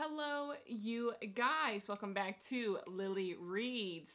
Hello, you guys. Welcome back to Lily Reads.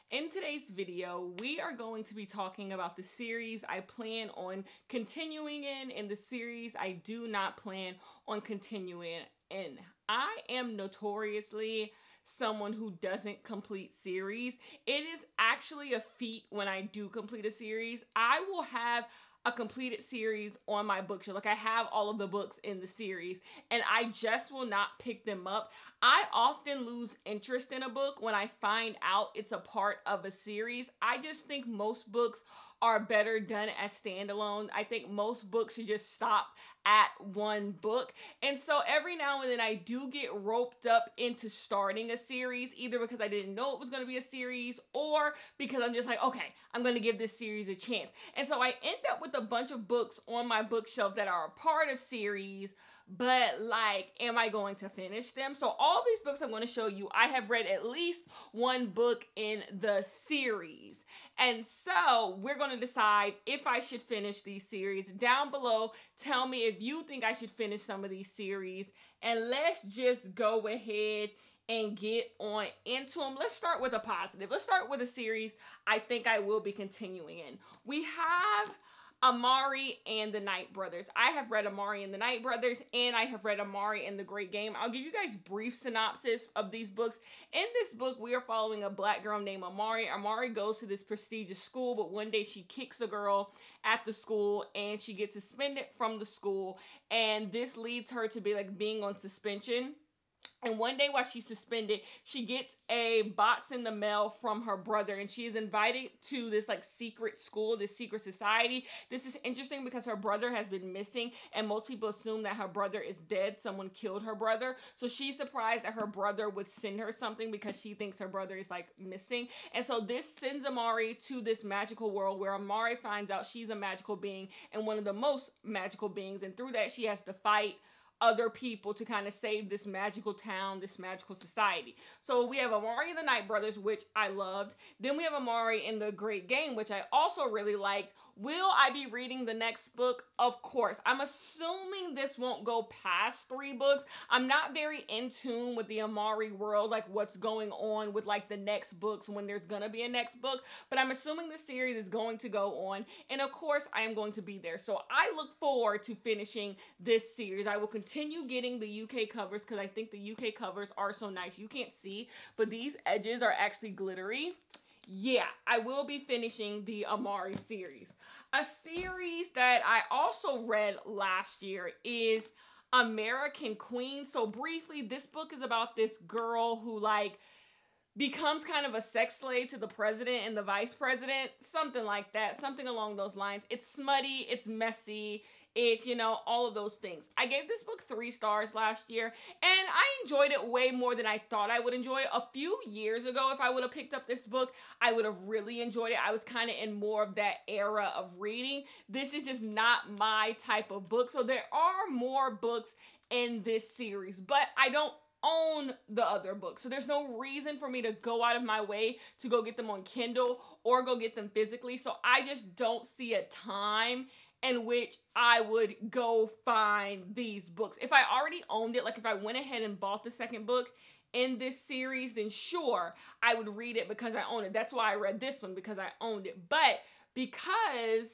In today's video, we are going to be talking about the series I plan on continuing in the series I do not plan on continuing in. I am notoriously someone who doesn't complete series. It is actually a feat when I do complete a series. I will have a completed series on my bookshelf. Like, I have all of the books in the series and I just will not pick them up. I often lose interest in a book when I find out it's a part of a series. I just think most books are better done as standalone. I think most books should just stop at one book. And so every now and then I do get roped up into starting a series, either because I didn't know it was going to be a series or because I'm just like, okay, I'm going to give this series a chance. And so I end up with a bunch of books on my bookshelf that are a part of series, but like, am I going to finish them? So all these books I'm going to show you, I have read at least one book in the series. And so we're going to decide if I should finish these series. Down below, tell me if you think I should finish some of these series. And let's just go ahead and get on into them. Let's start with a positive. Let's start with a series I think I will be continuing in. We have Amari and the Night Brothers. I have read Amari and the Night Brothers, and I have read Amari and the Great Game. I'll give you guys brief synopsis of these books. In this book, we are following a black girl named Amari. Amari goes to this prestigious school, but one day she kicks a girl at the school and she gets suspended from the school, and this leads her to being on suspension. And one day while she's suspended, she gets a box in the mail from her brother, and she is invited to this secret school, this secret society. This is interesting because her brother has been missing, and most people assume that her brother is dead. Someone killed her brother. So she's surprised that her brother would send her something because she thinks her brother is missing. And so this sends Amari to this magical world where Amari finds out she's a magical being and one of the most magical beings. And through that, she has to fight other people to kind of save this magical town, this magical society. So we have Amari and the Night Brothers, which I loved. Then we have Amari and the Great Game, which I also really liked. Will I be reading the next book? Of course. I'm assuming this won't go past 3 books. I'm not very in tune with the Amari world, what's going on with the next books, when there's gonna be a next book, but I'm assuming the series is going to go on, and of course I am going to be there. So I look forward to finishing this series. I will continue getting the UK covers because I think the UK covers are so nice. You can't see, but these edges are actually glittery. Yeah, I will be finishing the Amari series. A series that I also read last year is American Queen. So briefly, this book is about this girl who becomes kind of a sex slave to the president and the vice president, something like that, something along those lines. It's smutty, it's messy, it's, all of those things. I gave this book 3 stars last year, and I enjoyed it way more than I thought I would enjoy it. A few years ago, if I would have picked up this book, I would have really enjoyed it. I was kind of in more of that era of reading. This is just not my type of book. So there are more books in this series, but I don't own the other books. So there's no reason for me to go out of my way to go get them on Kindle or go get them physically. So I just don't see a time in which I would go find these books. If I already owned it, if I went ahead and bought the second book in this series, then sure, I would read it because I own it. That's why I read this one, because I owned it. But because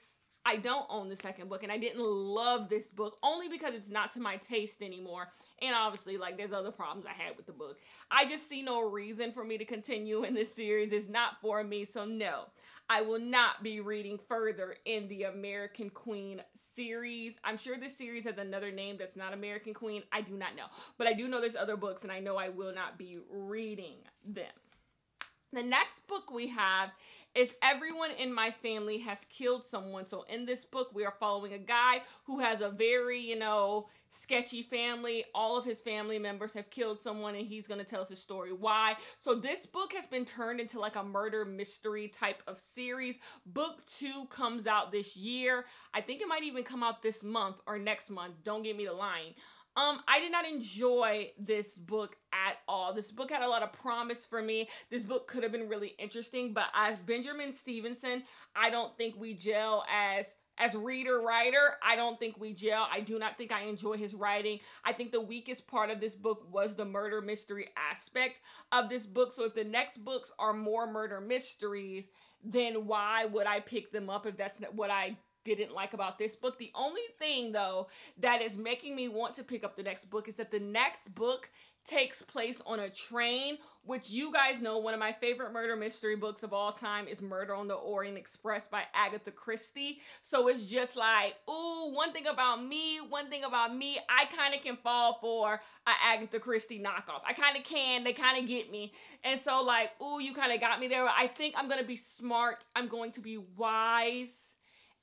I don't own the second book and I didn't love this book, only because it's not to my taste anymore, and obviously there's other problems I had with the book, I just see no reason for me to continue in this series. It's not for me. So no, I will not be reading further in the American Queen series. I'm sure this series has another name that's not American Queen. I do not know, but I do know there's other books, and I know I will not be reading them. The next book we have is Everyone in My Family Has Killed Someone. So in this book, we are following a guy who has a very, sketchy family. All of his family members have killed someone, and he's going to tell us his story why. So this book has been turned into a murder mystery type of series. Book 2 comes out this year. I think it might even come out this month or next month. Don't get me to lying. I did not enjoy this book at all. This book had a lot of promise for me. This book could have been really interesting, but as Benjamin Stevenson, I don't think we gel as as reader-writer, I don't think we gel. I do not think I enjoy his writing. I think the weakest part of this book was the murder mystery aspect of this book. So if the next books are more murder mysteries, then why would I pick them up if that's what I didn't like about this book? The only thing, though, that is making me want to pick up the next book is that the next book takes place on a train, which you guys know one of my favorite murder mystery books of all time is Murder on the Orient Express by Agatha Christie. So it's just like, ooh, one thing about me, I kind of can fall for an Agatha Christie knockoff. I kind of can. They kind of get me. And so like, ooh, you kind of got me there. I think I'm going to be smart. I'm going to be wise.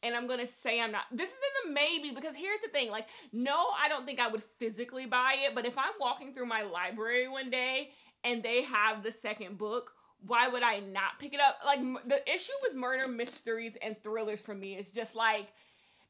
And I'm going to say I'm not. This isn't a maybe, because here's the thing. Like, no, I don't think I would physically buy it. But if I'm walking through my library one day and they have the second book, why would I not pick it up? Like, the issue with murder mysteries and thrillers for me is just like,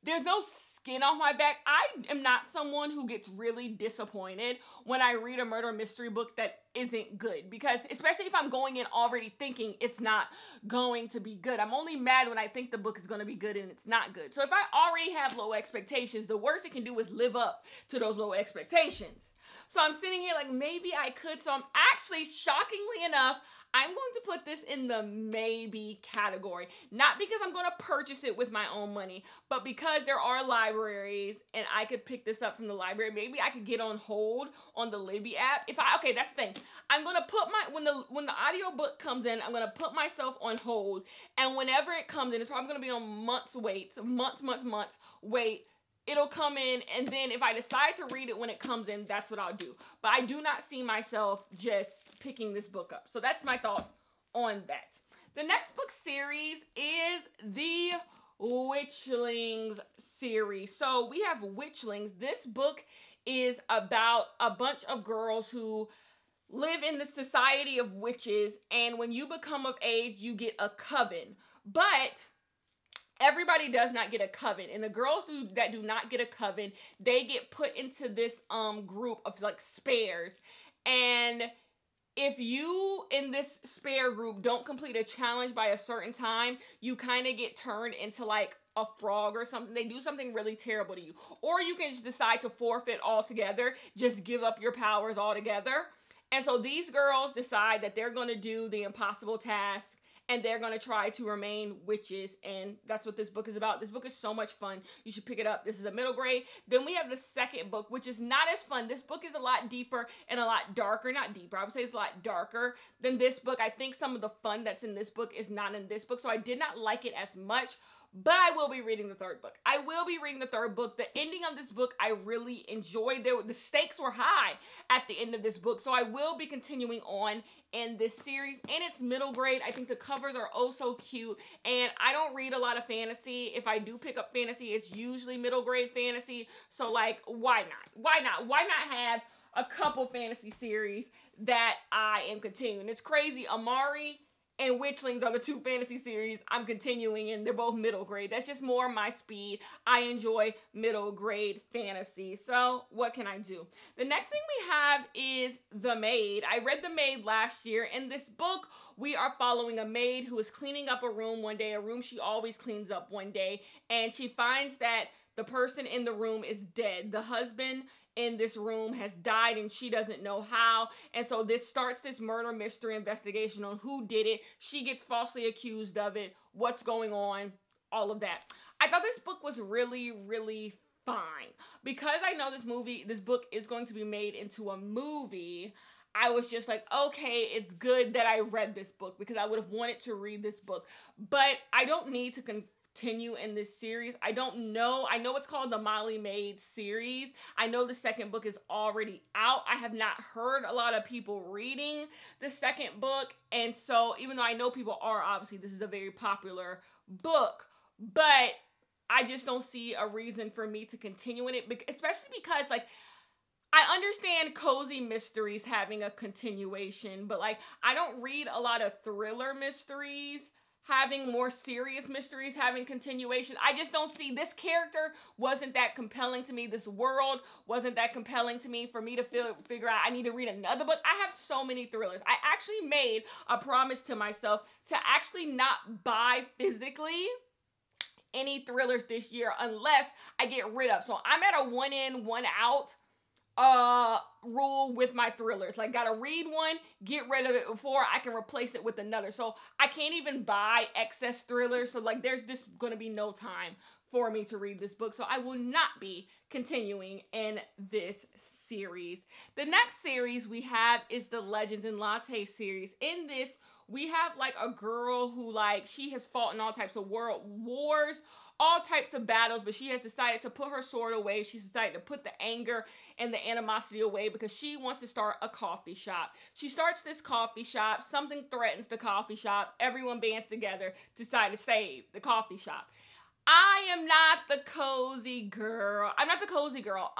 there's no skin off my back. I am not someone who gets really disappointed when I read a murder mystery book that isn't good. Because especially if I'm going in already thinking it's not going to be good. I'm only mad when I think the book is going to be good and it's not good. So if I already have low expectations, the worst it can do is live up to those low expectations. So I'm sitting here like, maybe I could. So I'm actually, shockingly enough, I'm going to put this in the maybe category. Not because I'm going to purchase it with my own money, but because there are libraries and I could pick this up from the library. Maybe I could get on hold on the Libby app. Okay, that's the thing. I'm going to put when the audiobook comes in, I'm going to put myself on hold. And whenever it comes in, it's probably going to be on months wait. It'll come in, and then if I decide to read it when it comes in, that's what I'll do. But I do not see myself just picking this book up. So that's my thoughts on that. The next book series is the Witchlings series. So we have Witchlings. This book is about a bunch of girls who live in the society of witches, and when you become of age, you get a coven. But everybody does not get a coven, and the girls that do not get a coven, they get put into this group of like spares. And if you in this spare group don't complete a challenge by a certain time, you kind of get turned into like a frog or something. They do something really terrible to you. Or you can just decide to forfeit altogether, just give up your powers altogether. And so these girls decide that they're going to do the impossible task, and they're going to try to remain witches, and that's what this book is about. This book is so much fun. You should pick it up. This is a middle grade. Then we have the second book, which is not as fun. This book is a lot deeper and a lot darker. Not deeper. I would say it's a lot darker than this book. I think some of the fun that's in this book is not in this book, so I did not like it as much. But I will be reading the third book. The ending of this book, I really enjoyed. The stakes were high at the end of this book. So I will be continuing on in this series. And it's middle grade. I think the covers are oh so cute. And I don't read a lot of fantasy. If I do pick up fantasy, it's usually middle grade fantasy. So like, why not? Why not have a couple fantasy series that I am continuing? It's crazy. Amari and Witchlings are the two fantasy series I'm continuing in. They're both middle grade. That's just more my speed. I enjoy middle grade fantasy. So what can I do? The next thing we have is The Maid. I read The Maid last year. In this book, we are following a maid who is cleaning up a room one day, a room she always cleans up one day, and she finds that the person in the room is dead. The husband in this room has died and she doesn't know how. And so this starts this murder mystery investigation on who did it. She gets falsely accused of it. What's going on? All of that. I thought this book was really, really fine. Because I know this book is going to be made into a movie, I was just like, okay, it's good that I read this book because I would have wanted to read this book. But I don't need to continue in this series. I don't know. I know it's called the Molly Maid series. I know the second book is already out. I have not heard a lot of people reading the second book. And so even though I know people are, obviously this is a very popular book, but I just don't see a reason for me to continue in it, especially because like, I understand cozy mysteries having a continuation, but like, I don't read a lot of thriller mysteries having more serious mysteries having continuation. I just don't see, this character wasn't that compelling to me. This world wasn't that compelling to me for me to figure out I need to read another book. I have so many thrillers. I actually made a promise to myself to actually not buy physically any thrillers this year unless I get rid of. So I'm at a 1 in, 1 out rule with my thrillers. Like, gotta read one, get rid of it before I can replace it with another. So I can't even buy excess thrillers. So like, there's this gonna be no time for me to read this book. So I will not be continuing in this series. The next series we have is the Legends and Latte series. In this, we have like a girl who, like, she has fought in all types of world wars, all types of battles, but she has decided to put her sword away. She's decided to put the anger and the animosity away because she wants to start a coffee shop. She starts this coffee shop. Something threatens the coffee shop. Everyone bands together to decide to save the coffee shop. I am not the cozy girl. I'm not the cozy girl.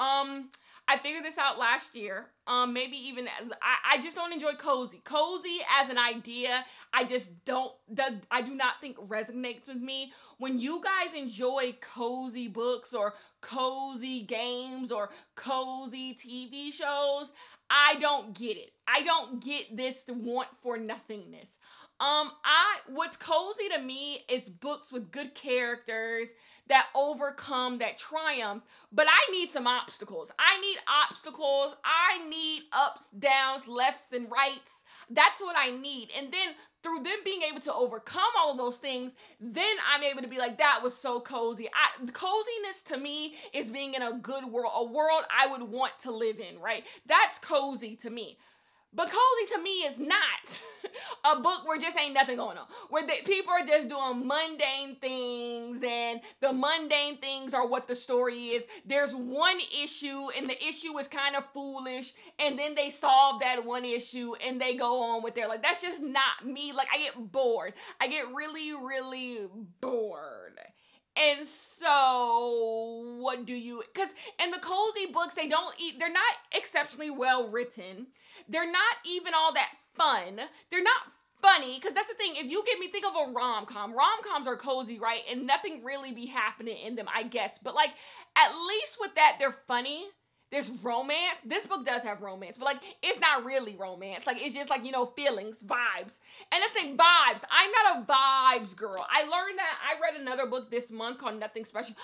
I figured this out last year. Maybe even, I just don't enjoy cozy. Cozy as an idea, I do not think resonates with me. When you guys enjoy cozy books or cozy games or cozy TV shows, I don't get it. I don't get this want for nothingness. What's cozy to me is books with good characters that overcome, that triumph, but I need some obstacles. I need obstacles. I need ups, downs, lefts, and rights. That's what I need. And then through them being able to overcome all of those things, then I'm able to be like, that was so cozy. Coziness to me is being in a good world, a world I would want to live in, right? That's cozy to me. But cozy to me is not a book where just ain't nothing going on, where people are just doing mundane things, and the mundane things are what the story is. There's one issue, and the issue is kind of foolish, and then they solve that one issue, and they go on with their life. That's just not me. Like, I get bored. I get really, really bored. And so, what do you, because in the cozy books, they're not exceptionally well written. They're not even all that fun. They're not funny, because that's the thing. If you get me, think of a rom-com. Rom-coms are cozy, right? And nothing really be happening in them, I guess. But like, at least with that, they're funny. There's romance. This book does have romance, but like, it's not really romance. Like, it's just like, you know, feelings, vibes. And let's say vibes. I'm not a vibes girl. I learned that. I read another book this month called Nothing Special.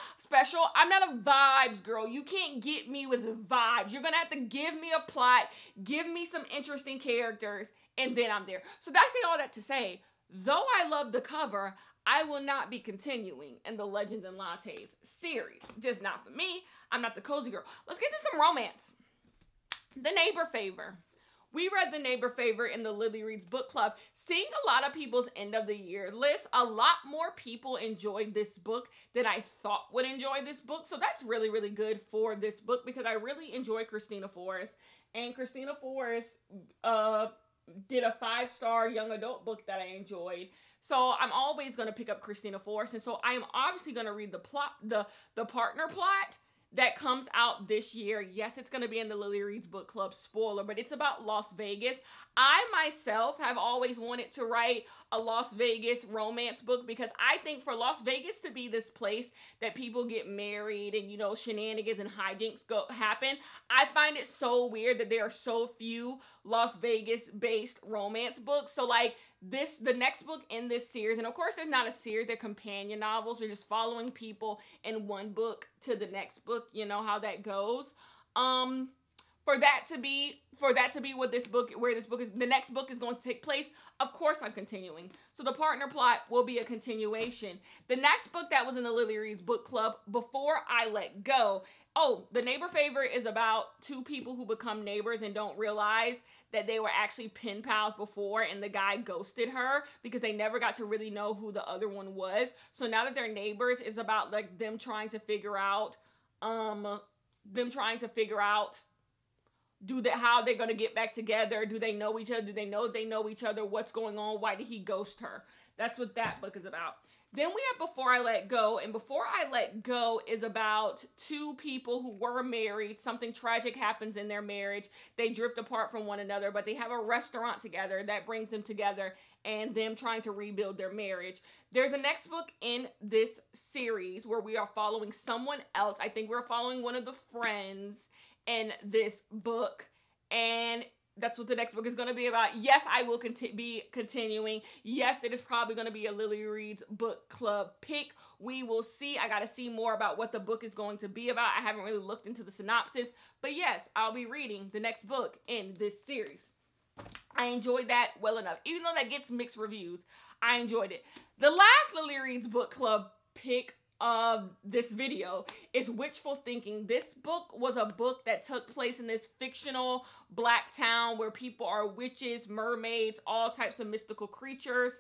I'm not a vibes girl. You can't get me with vibes. You're gonna have to give me a plot, give me some interesting characters, and then I'm there. So that's all that to say, though I love the cover, I will not be continuing in the Legends and Lattes series. Just not for me. I'm not the cozy girl. Let's get to some romance. The Neighbor Favor. We read The Neighbor Favor in the Lily Reads Book Club. Seeing a lot of people's end of the year list, a lot more people enjoyed this book than I thought would enjoy this book. So that's really, really good for this book, because I really enjoy Christina Forrest. And Christina Forrest did a 5-star young adult book that I enjoyed. So I'm always going to pick up Christina Forrest. And so I am obviously going to read the plot, the partner plot that comes out this year. Yes, it's going to be in the Lily Reads Book Club, spoiler, but it's about Las Vegas. I myself have always wanted to write a Las Vegas romance book, because I think for Las Vegas to be this place that people get married and, you know, shenanigans and hijinks happen, I find it so weird that there are so few Las Vegas-based romance books. So, like, the next book in this series, and of course there's not a series, they're companion novels. We're just following people in one book to the next book. You know how that goes. For that to be what this book, where this book is, the next book is going to take place, of course I'm continuing. So the partner plot will be a continuation. The next book that was in the Lily Reads Book Club, Before I Let Go. Oh, The Neighbor Favor is about two people who become neighbors and don't realize that they were actually pen pals before, and the guy ghosted her because they never got to really know who the other one was. So now that they're neighbors, it's about like them trying to figure out, how they're going to get back together. Do they know each other? Do they know each other? What's going on? Why did he ghost her? That's what that book is about. Then we have Before I Let Go, and Before I Let Go is about two people who were married. Something tragic happens in their marriage. They drift apart from one another, but they have a restaurant together that brings them together, and them trying to rebuild their marriage. There's a next book in this series where we are following someone else. I think we're following one of the friends in this book, and that's what the next book is going to be about. Yes, I will be continuing. Yes, it is probably going to be a Lily Reads book club pick. We will see. I got to see more about what the book is going to be about. I haven't really looked into the synopsis. But yes, I'll be reading the next book in this series. I enjoyed that well enough. Even though that gets mixed reviews, I enjoyed it. The last Lily Reads book club pick of this video is Witchful Thinking. This book was a book that took place in this fictional black town where people are witches, mermaids, all types of mystical creatures.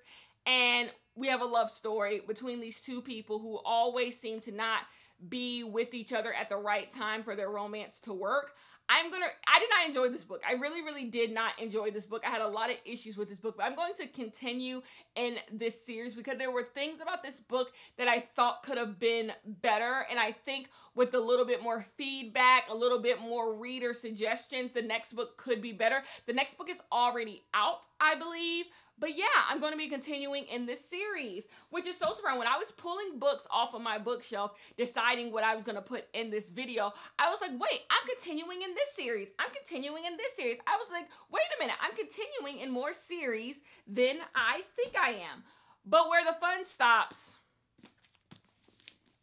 And we have a love story between these two people who always seem to not be with each other at the right time for their romance to work. I did not enjoy this book. I really, really did not enjoy this book. I had a lot of issues with this book, but I'm going to continue in this series because there were things about this book that I thought could have been better. And I think with a little bit more feedback, a little bit more reader suggestions, the next book could be better. The next book is already out, I believe. But yeah, I'm going to be continuing in this series, which is so surprising. When I was pulling books off of my bookshelf, deciding what I was going to put in this video, I was like, wait, I'm continuing in this series. I'm continuing in this series. I was like, wait a minute, I'm continuing in more series than I think I am. But where the fun stops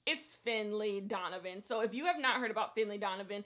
is Finley Donovan. So if you have not heard about Finley Donovan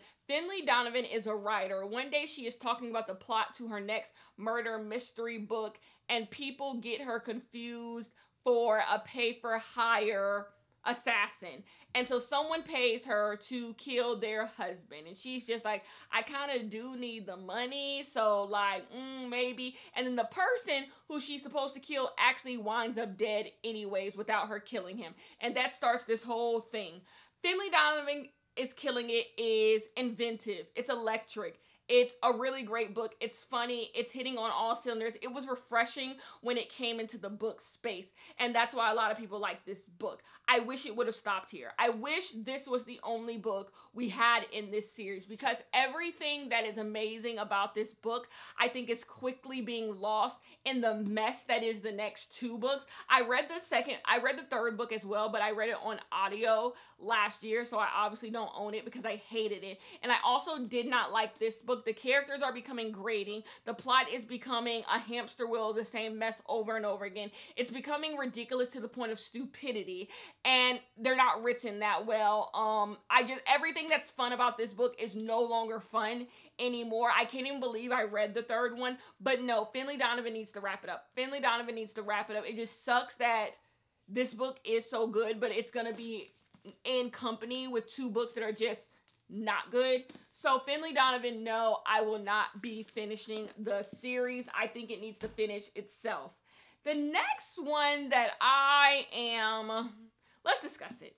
is a writer. One day she is talking about the plot to her next murder mystery book, and people get her confused for a pay-for-hire assassin. And so someone pays her to kill their husband. And she's just like, I kind of do need the money, so like, maybe. And then the person who she's supposed to kill actually winds up dead anyways without her killing him. And that starts this whole thing. Finley Donovan is killing it, is inventive. It's electric. It's a really great book. It's funny. It's hitting on all cylinders. It was refreshing when it came into the book space. And that's why a lot of people like this book. I wish it would have stopped here. I wish this was the only book we had in this series, because everything that is amazing about this book, I think, is quickly being lost in the mess that is the next two books. I read the third book as well, but I read it on audio last year, so I obviously don't own it because I hated it. And I also did not like this book. The characters are becoming grating. The plot is becoming a hamster wheel of the same mess over and over again. It's becoming ridiculous to the point of stupidity, and they're not written that well. Everything that's fun about this book is no longer fun anymore. I can't even believe I read the third one, but no, Finley Donovan needs to wrap it up. Finley Donovan needs to wrap it up. It just sucks that this book is so good, but it's gonna be in company with two books that are just not good. So Finley Donovan, no, I will not be finishing the series. I think it needs to finish itself. The next one that let's discuss it.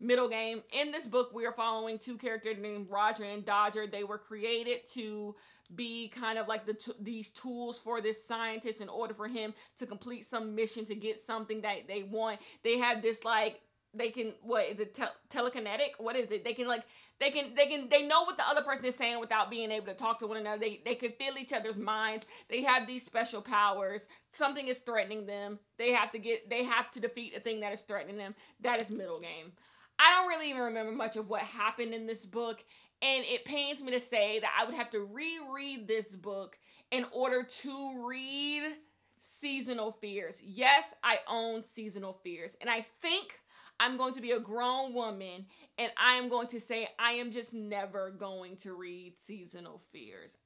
Middlegame. In this book, we are following two characters named Roger and Dodger. They were created to be kind of like these tools for this scientist in order for him to complete some mission to get something that they want. They have this like, they can, what is it, telekinetic? What is it? They can like, they know what the other person is saying without being able to talk to one another. They can feel each other's minds. They have these special powers. Something is threatening them. They have to defeat the thing that is threatening them. That is Middlegame. I don't really even remember much of what happened in this book, and it pains me to say that I would have to reread this book in order to read Seasonal Fears. Yes, I own Seasonal Fears, and I think I'm going to be a grown woman, and I am going to say I am just never going to read Seasonal Fears.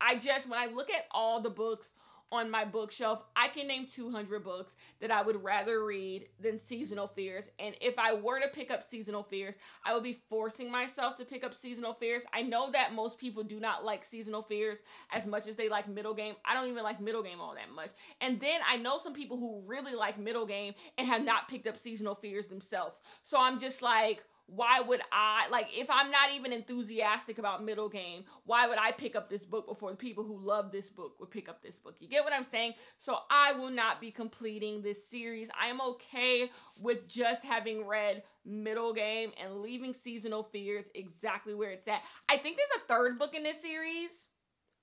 When I look at all the books on my bookshelf, I can name 200 books that I would rather read than Seasonal Fears. And if I were to pick up Seasonal Fears, I would be forcing myself to pick up Seasonal Fears. I know that most people do not like Seasonal Fears as much as they like Middlegame. I don't even like Middlegame all that much. And then I know some people who really like Middlegame and have not picked up Seasonal Fears themselves. So I'm just like, why would I, like, if I'm not even enthusiastic about Middlegame, why would I pick up this book before the people who love this book would pick up this book? You get what I'm saying? So I will not be completing this series. I am okay with just having read Middlegame and leaving Seasonal Fears exactly where it's at. I think there's a third book in this series.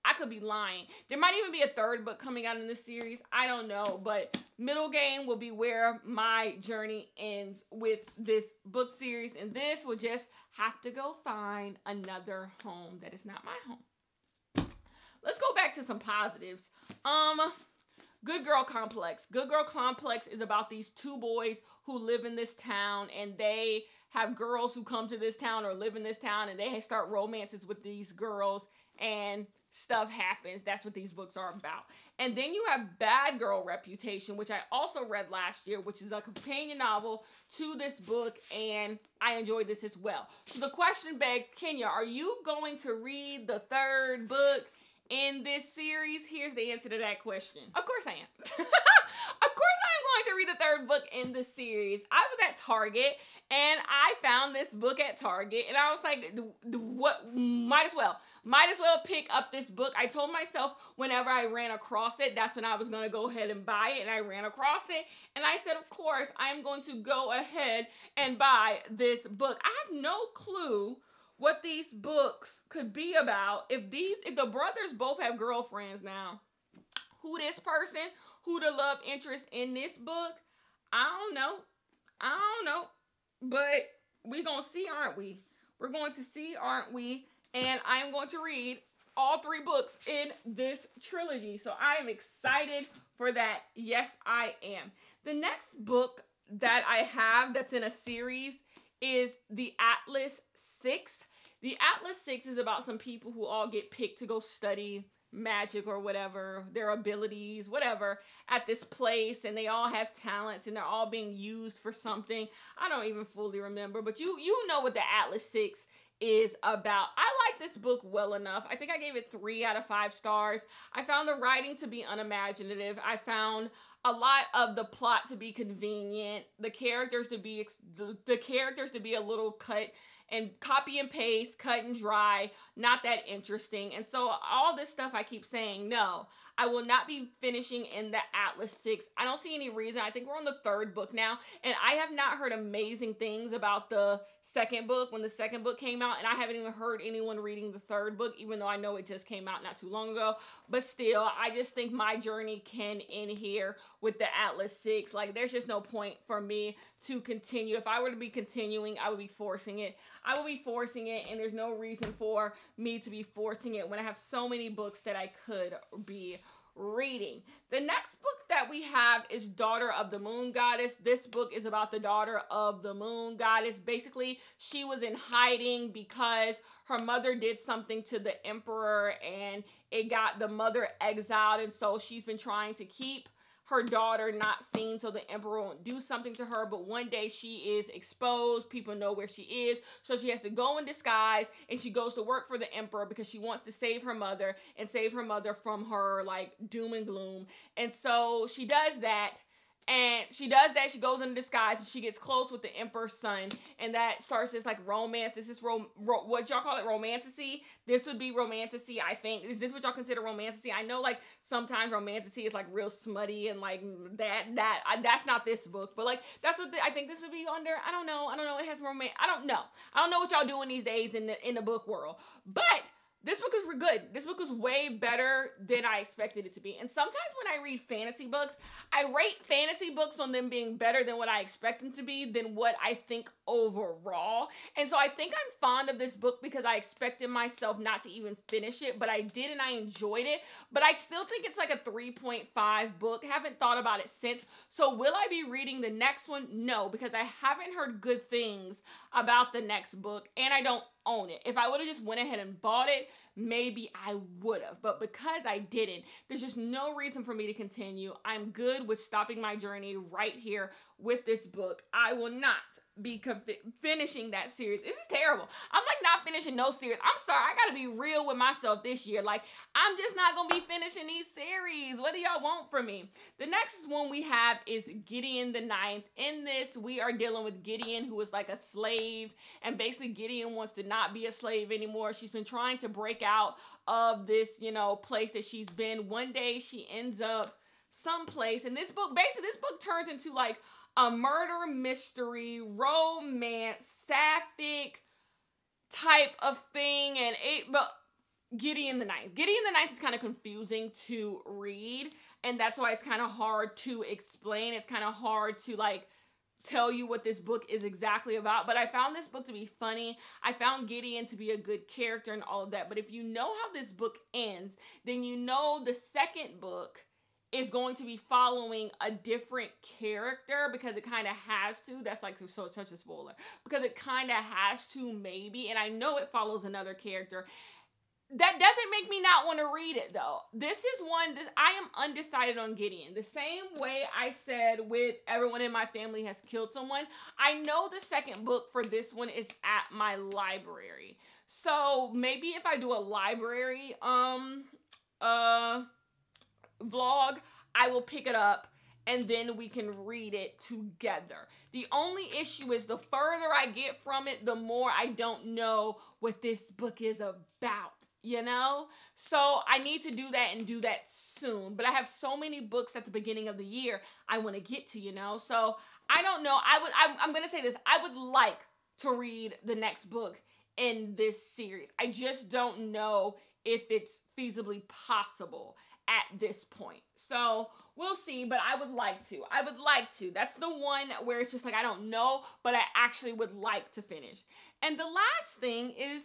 I could be lying. There might even be a third book coming out in this series. I don't know, but Middlegame will be where my journey ends with this book series, and this will just have to go find another home that is not my home. Let's go back back to some positives. Good Girl Complex. Good Girl Complex is about these two boys who live in this town, and they have girls who come to this town or live in this town, and they start romances with these girls, and stuff happens. That's what these books are about. And then you have Bad Girl Reputation, which I also read last year, which is a companion novel to this book, and I enjoyed this as well. So the question begs, Kenya, are you going to read the third book in this series? Here's the answer to that question. Of course I am. Of course I am going to read the third book in the series. I was at Target and I found this book at Target and I was like, what? Might as well pick up this book. I told myself whenever I ran across it, that's when I was going to go ahead and buy it, and I ran across it and I said, of course, I'm going to go ahead and buy this book. I have no clue what these books could be about. If the brothers both have girlfriends now, who this person, who the love interest in this book, I don't know. But we're going to see, aren't we? We're going to see, aren't we? And I am going to read all three books in this trilogy. So I am excited for that. Yes, I am. The next book that I have that's in a series is The Atlas 6. The Atlas 6 is about some people who all get picked to go study magic or whatever, their abilities, whatever, at this place, and they all have talents and they're all being used for something. I don't even fully remember, but you know what the Atlas 6 is about. I like this book well enough. I think I gave it 3 out of 5 stars. I found the writing to be unimaginative. I found a lot of the plot to be convenient, the characters to be a little cut and copy and paste, cut and dry, not that interesting. And so all this stuff I keep saying, no, I will not be finishing in the Atlas 6. I don't see any reason. I think we're on the 3rd book now, and I have not heard amazing things about the 2nd book when the 2nd book came out, and I haven't even heard anyone reading the 3rd book, even though I know it just came out not too long ago. But still, I just think my journey can end here with the Atlas 6. Like, there's just no point for me to continue. If I were to be continuing, I would be forcing it. I will be forcing it, and there's no reason for me to be forcing it when I have so many books that I could be reading. The next book that we have is Daughter of the Moon Goddess. This book is about the daughter of the Moon Goddess. Basically, she was in hiding because her mother did something to the emperor and it got the mother exiled, and so she's been trying to keep her daughter not seen so the emperor won't do something to her. But one day she is exposed. People know where she is. So she has to go in disguise and she goes to work for the emperor because she wants to save her mother and save her mother from her like doom and gloom. And so she does that. And she goes in disguise and she gets close with the emperor's son, and that starts this like romance. This is what y'all call it, romantasy. This would be romantasy, I think. Is this what y'all consider romantasy? I know like sometimes romantasy is like real smutty and like that's not this book, but like that's what I think this would be under. I don't know. It has romance. I don't know what y'all doing these days in the book world, but this book is good. This book is way better than I expected it to be. And sometimes when I read fantasy books, I rate fantasy books on them being better than what I expect them to be than what I think overall. And so I think I'm fond of this book because I expected myself not to even finish it, but I did and I enjoyed it. But I still think it's like a 3.5 book. Haven't thought about it since. So will I be reading the next one? No, because I haven't heard good things about the next book and I don't own it. If I would have just went ahead and bought it, maybe I would have. But because I didn't, there's just no reason for me to continue. I'm good with stopping my journey right here with this book. I will not be finishing that series. This is terrible. I'm like not finishing no series. I'm sorry. I gotta be real with myself this year. Like, I'm just not gonna be finishing these series. What do y'all want from me? The next one we have is Gideon the Ninth. In this, we are dealing with Gideon, who is like a slave, and basically Gideon wants to not be a slave anymore. She's been trying to break out of this, place that she's been. One day she ends up someplace, and this book turns into like a murder mystery, romance, sapphic type of thing, but Gideon the Ninth. Gideon the Ninth is kind of confusing to read, and that's why it's kind of hard to explain. It's kind of hard to like tell you what this book is exactly about, but I found this book to be funny. I found Gideon to be a good character and all of that. But if you know how this book ends, then you know the second book is going to be following a different character, because it kind of has to. That's like such a spoiler, because it kind of has to, maybe. And I know it follows another character. That doesn't make me not want to read it, though. This is one, I am undecided on Gideon. The same way I said with Everyone in My Family Has Killed Someone. I know the second book for this one is at my library. So maybe if I do a library vlog, I will pick it up and then we can read it together. The only issue is the further I get from it, the more I don't know what this book is about, you know? So I need to do that and do that soon. But I have so many books at the beginning of the year I want to get to, you know? So I don't know. I'm going to say this. I would like to read the next book in this series. I just don't know if it's feasibly possible at this point. So we'll see, but I would like to. I would like to. That's the one where it's just like, I don't know, but I actually would like to finish. And the last thing is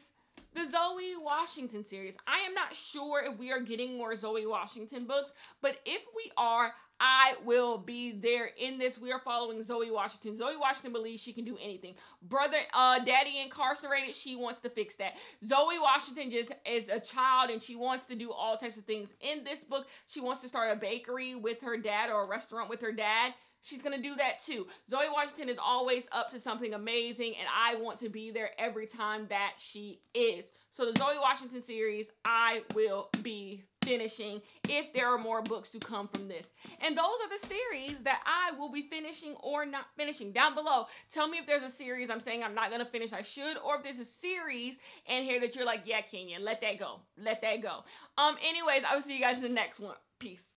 the Zoe Washington series. I am not sure if we are getting more Zoe Washington books, but if we are, I will be there in this. We are following Zoe Washington. Zoe Washington believes she can do anything. Daddy incarcerated, she wants to fix that. Zoe Washington just is a child and she wants to do all types of things. In this book, she wants to start a bakery with her dad or a restaurant with her dad. She's going to do that too. Zoe Washington is always up to something amazing, and I want to be there every time that she is. So the Zoe Washington series, I will be finishing if there are more books to come from this. And those are the series that I will be finishing or not finishing. Down below, tell me if there's a series I'm saying I'm not going to finish, I should, or if there's a series in here that you're like, yeah, Kenya, let that go. Let that go. Anyways, I will see you guys in the next one. Peace.